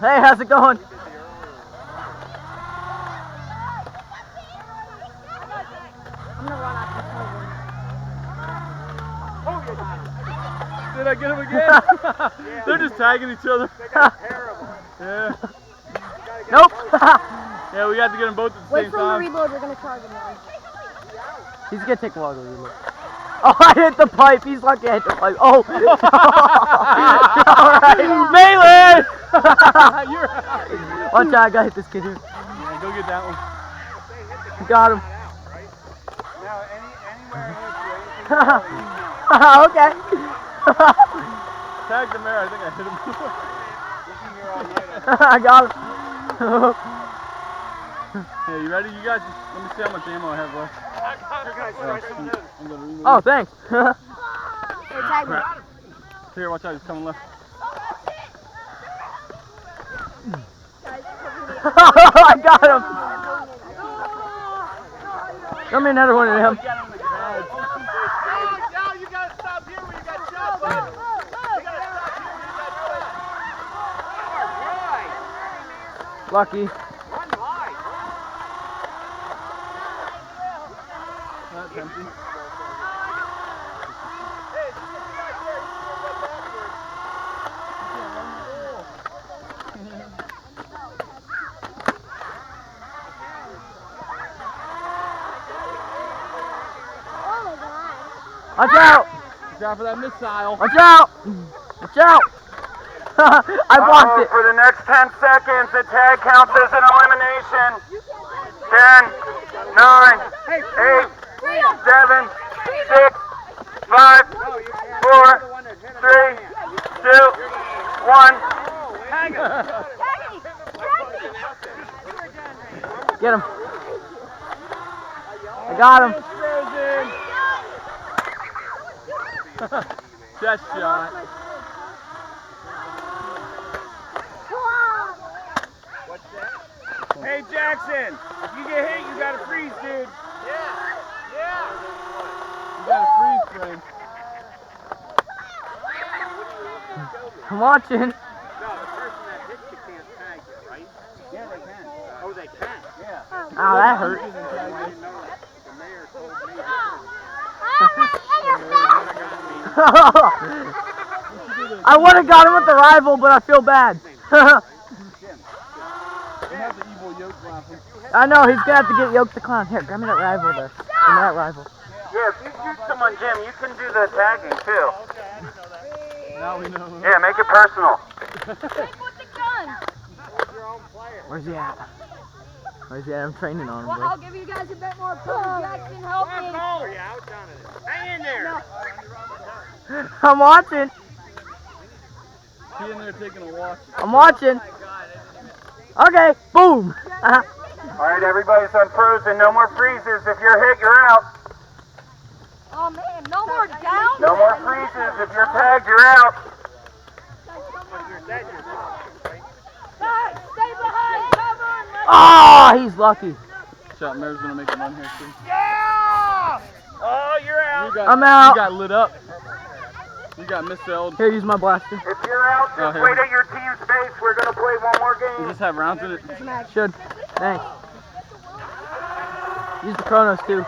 Hey, how's it going? I'm gonna run off the Did I get him again? They're just tagging each other. They got terrible. Yeah. Nope. Yeah, we got to get them both at the Wait same for him to time. reload, we're gonna charge him now. He's gonna take a while to reload. Oh, I hit the pipe. He's lucky I hit the pipe. Oh. Alright. Melee! You're out. Watch out, I gotta hit this kid here. Yeah, go get that one. Got him. Now, anywhere it hits you, anything Okay. Tag the mayor, I think I hit him. we'll be here all night. I got him. Hey, you ready? You guys, let me see how much ammo I have left. I'm gonna reload. Oh, thanks. Hey, tag me. Here, watch out, he's coming left. I got him. Give me another one of them. You gotta stop here when you got shot, bud. You gotta stop here when you got shot. All right. Lucky. Run high. That's empty. Hey, get back there. You can't go backwards. Oh my god. Watch out. Watch out for that missile. Watch out. Watch out. I blocked it. For the next 10 seconds, the tag counts as an elimination. 10, 9, 8, 7, 6, 5, 4, 3, 2, 1. Get him. I got him. Chest shot. Hey Jackson, if you get hit, you gotta freeze, dude. You got a freeze frame. I'm watching. No, the person that hits you can't tag you, right? Yeah, they can. Oh, they can? Yeah. Oh, that hurt. I didn't know that. The mayor told me. I would have got him with the rifle, but I feel bad. They have the evil yoke rifle. I know, he's gonna have to get yoked the clown. Here, grab me that rifle there. Give me that rifle. Yeah, if you shoot someone, Jim, you can do the tagging too. Now we know. Yeah, make it personal. Where's he at? Where's he at? I'm training on him, Well, bro. I'll give you guys a bit more push. Jackson, help me. Hang in there. I'm watching. He in there taking a walk. I'm watching. Okay, boom. All right, everybody's unfrozen. No more freezes. If you're hit, you're out. Oh man, no more down. No more freezes. If you're tagged, you're out. Guys, stay behind cover and let Oh, he's lucky. Shot Mayor's gonna make a run here soon. Yeah! Oh, you're out. I'm out. You got lit up. You got misspelled. Here, use my blaster. If you're out, Oh, just here. wait at your team's base. We're going to play one more Does game. this have rounds in it? Should. Thanks. Use the Chronos too.